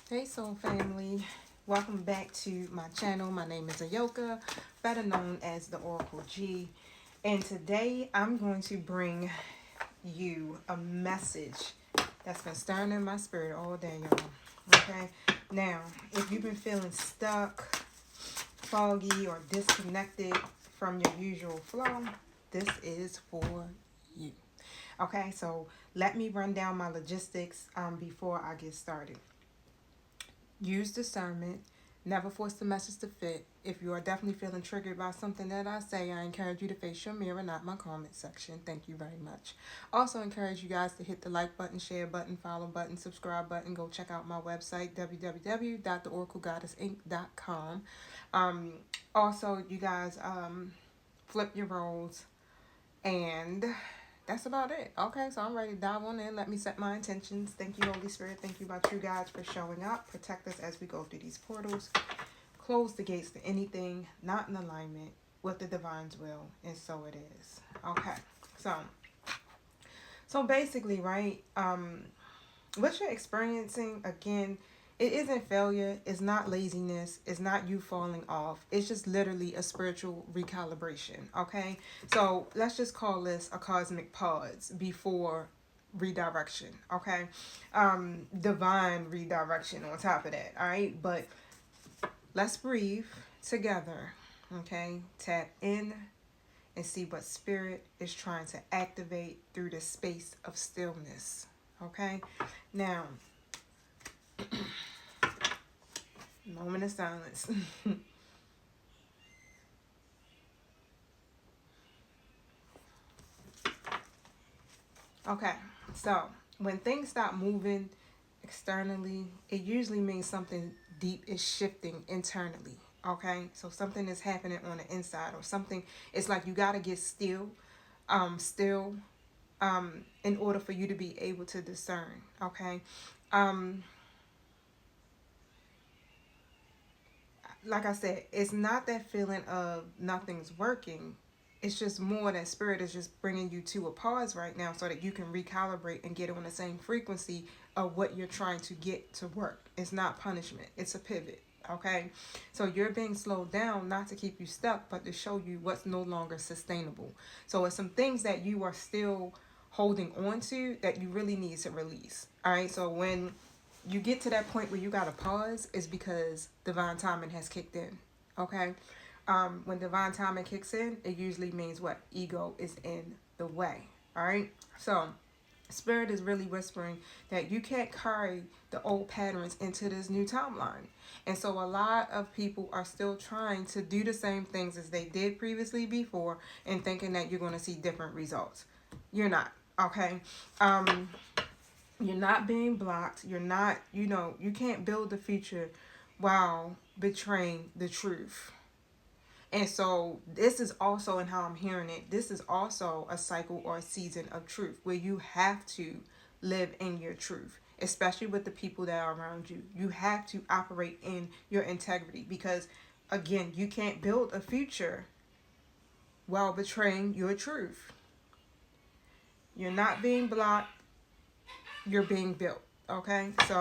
Hey Soul Family, welcome back to my channel. My name is Ayoka, better known as the Oracle G, and today I'm going to bring you a message that's been stirring in my spirit all day, y'all. Okay, now if you've been feeling stuck, foggy, or disconnected from your usual flow, this is for you. Okay, so let me run down my logistics before I get started. Use discernment. Never force the message to fit. If you are definitely feeling triggered by something that I say, I encourage you to face your mirror, not my comment section. Thank you very much. Also encourage you guys to hit the like button, share button, follow button, subscribe button. Go check out my website, www.theoraclegoddessinc.com. Um, Also, you guys, flip your roles and that's about it. Okay, so I'm ready to dive on in. Let me set my intentions. Thank you, Holy Spirit. Thank you, my true guides, for showing up. Protect us as we go through these portals. Close the gates to anything not in alignment with the divine's will, and so it is. Okay, so basically, right? What you're experiencing again, it isn't failure, it's not laziness, it's not you falling off, it's just literally a spiritual recalibration. Okay, so let's just call this a cosmic pause before redirection. Okay, divine redirection on top of that. All right, but let's breathe together. Okay, tap in and see what spirit is trying to activate through the space of stillness. Okay, now moment of silence. Okay, so when things stop moving externally, it usually means something deep is shifting internally. Okay, so something is happening on the inside, or something. It's like you gotta get still, in order for you to be able to discern. Okay, um, like I said, it's not that feeling of nothing's working. It's just more that spirit is just bringing you to a pause right now so that you can recalibrate and get on the same frequency of what you're trying to get to work. It's not punishment, it's a pivot. Okay, so you're being slowed down not to keep you stuck, but to show you what's no longer sustainable. So it's some things that you are still holding on to that you really need to release. All right, so when you get to that point where you gotta pause, is because divine timing has kicked in. Okay, when divine timing kicks in, it usually means what? Ego is in the way. All right, so spirit is really whispering that you can't carry the old patterns into this new timeline. And so a lot of people are still trying to do the same things as they did previously before and thinking that you're going to see different results. You're not. Okay, um you're not being blocked. You're not, you can't build the future while betraying the truth. And so this is also, and how I'm hearing it, this is also a cycle or a season of truth where you have to live in your truth, especially with the people that are around you. You have to operate in your integrity because, again, you can't build a future while betraying your truth. You're not being blocked, you're being built. Okay, so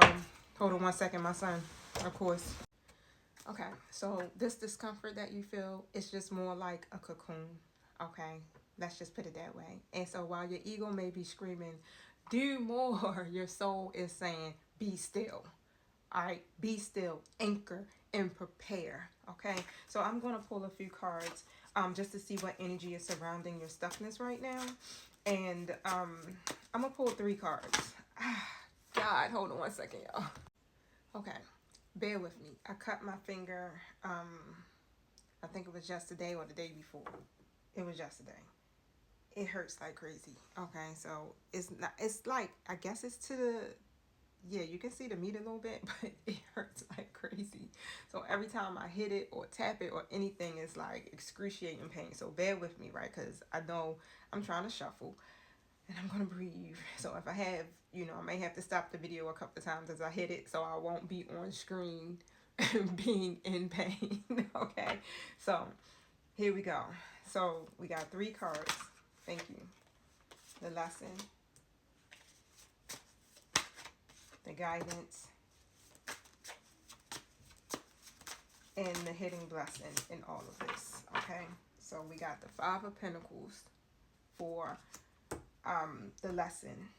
hold on one second, my son, of course. Okay, so this discomfort that you feel is just more like a cocoon. Okay, let's just put it that way. And so while your ego may be screaming, do more, your soul is saying, be still. All right, be still, anchor, and prepare. Okay, so I'm going to pull a few cards just to see what energy is surrounding your stuckness right now. And I'm going to pull 3 cards. God, hold on one second, y'all. Okay, bear with me. I cut my finger. I think it was yesterday or the day before. It was yesterday. It hurts like crazy. Okay, so it's not. It's like, I guess it's to the. Yeah, you can see the meat a little bit, but it hurts like crazy. So every time I hit it or tap it or anything, it's like excruciating pain. So bear with me, right? Because I know I'm trying to shuffle and I'm gonna breathe. So if I have, I may have to stop the video a couple of times as I hit it, so I won't be on screen being in pain. Okay, so here we go. So we got 3 cards. Thank you. The lesson, the guidance, and the hidden blessing in all of this. Okay, so we got the Five of Pentacles for the lesson,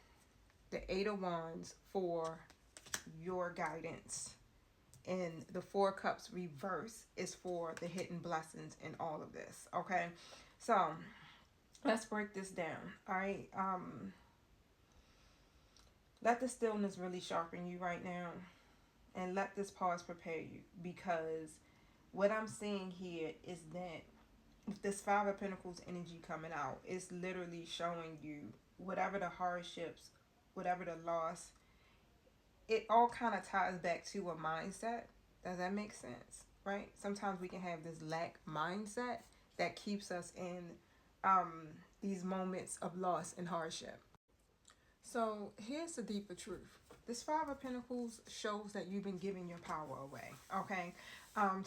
the Eight of Wands for your guidance, and the Four Cups reverse is for the hidden blessings in all of this. Okay, so let's break this down. All right, let the stillness really sharpen you right now, and let this pause prepare you, because what I'm seeing here is that with this Five of Pentacles energy coming out, it's literally showing you whatever the hardships, whatever the loss, it all kind of ties back to a mindset. Does that make sense? Right? Sometimes we can have this lack mindset that keeps us in these moments of loss and hardship. So here's the deeper truth. This Five of Pentacles shows that you've been giving your power away, okay,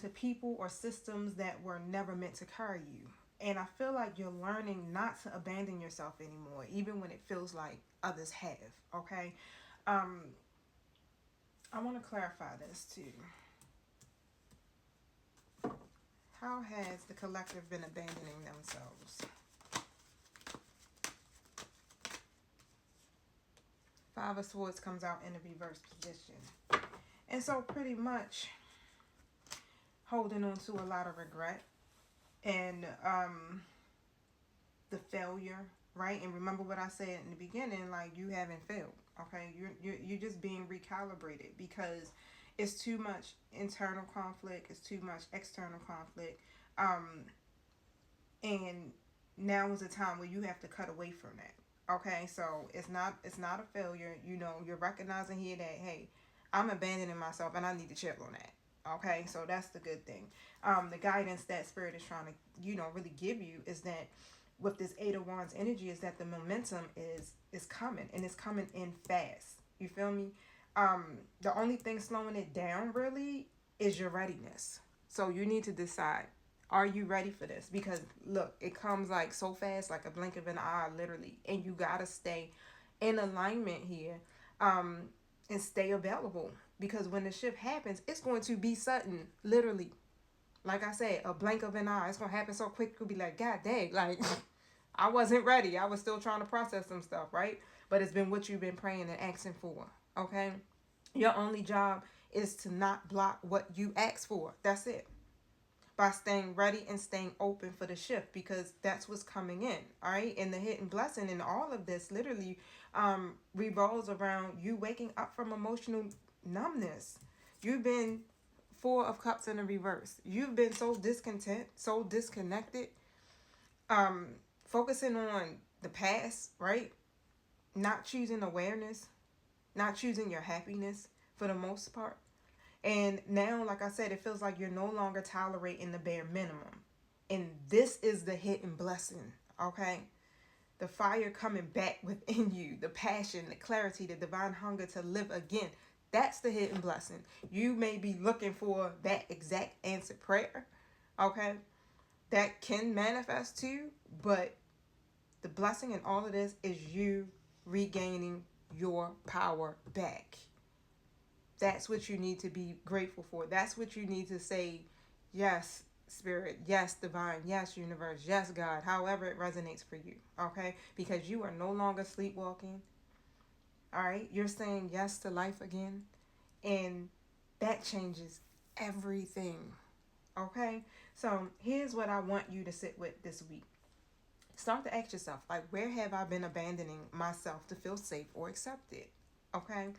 to people or systems that were never meant to carry you. And I feel like you're learning not to abandon yourself anymore, even when it feels like others have, okay? I want to clarify this too. How has the collective been abandoning themselves? Five of Swords comes out in a reverse position. And so pretty much holding on to a lot of regret and the failure, right? And remember what I said in the beginning, like, you haven't failed, okay? You're just being recalibrated because it's too much internal conflict, it's too much external conflict. And now is a time where you have to cut away from that. Okay, so it's not a failure. You know, you're recognizing here that, hey, I'm abandoning myself and I need to chill on that. Okay, so that's the good thing. The guidance that Spirit is trying to, really give you is that with this Eight of Wands energy is that the momentum is coming, and it's coming in fast. You feel me? The only thing slowing it down really is your readiness. So you need to decide, are you ready for this? Because look, it comes like so fast, like a blink of an eye, literally. And you got to stay in alignment here, and stay available. Because when the shift happens, it's going to be sudden, literally. Like I said, a blink of an eye. It's going to happen so quick, you'll be like, God dang, like, I wasn't ready. I was still trying to process some stuff, right? But it's been what you've been praying and asking for, okay? Your only job is to not block what you ask for. That's it. By staying ready and staying open for the shift, because that's what's coming in. All right, and the hidden blessing in all of this literally revolves around you waking up from emotional numbness. You've been Four of Cups in the reverse. You've been so discontent, so disconnected, focusing on the past, right? Not choosing awareness, not choosing your happiness for the most part. And now, like I said, it feels like you're no longer tolerating the bare minimum. And this is the hidden blessing, okay? The fire coming back within you, the passion, the clarity, the divine hunger to live again. That's the hidden blessing. You may be looking for that exact answered prayer, okay? That can manifest too, but the blessing in all of this is you regaining your power back. That's what you need to be grateful for. That's what you need to say, yes, Spirit, yes, divine, yes, universe, yes, God, however it resonates for you, okay? Because you are no longer sleepwalking, all right? You're saying yes to life again, and that changes everything, okay? So here's what I want you to sit with this week. Start to ask yourself, like, where have I been abandoning myself to feel safe or accepted, okay?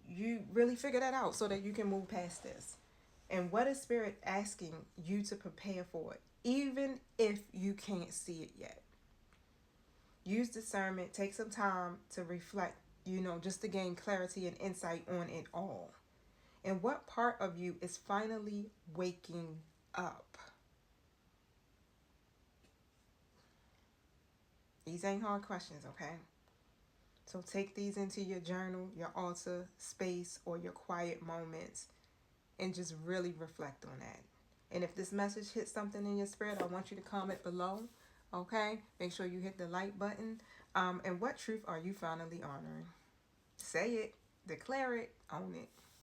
You really figure that out so that you can move past this. And what is Spirit asking you to prepare for it, even if you can't see it yet? Use discernment. Take some time to reflect, just to gain clarity and insight on it all. And what part of you is finally waking up? These ain't hard questions, okay? So take these into your journal, your altar space, or your quiet moments, and just really reflect on that. And if this message hits something in your spirit, I want you to comment below, okay? Make sure you hit the like button. And what truth are you finally honoring? Say it, declare it, own it.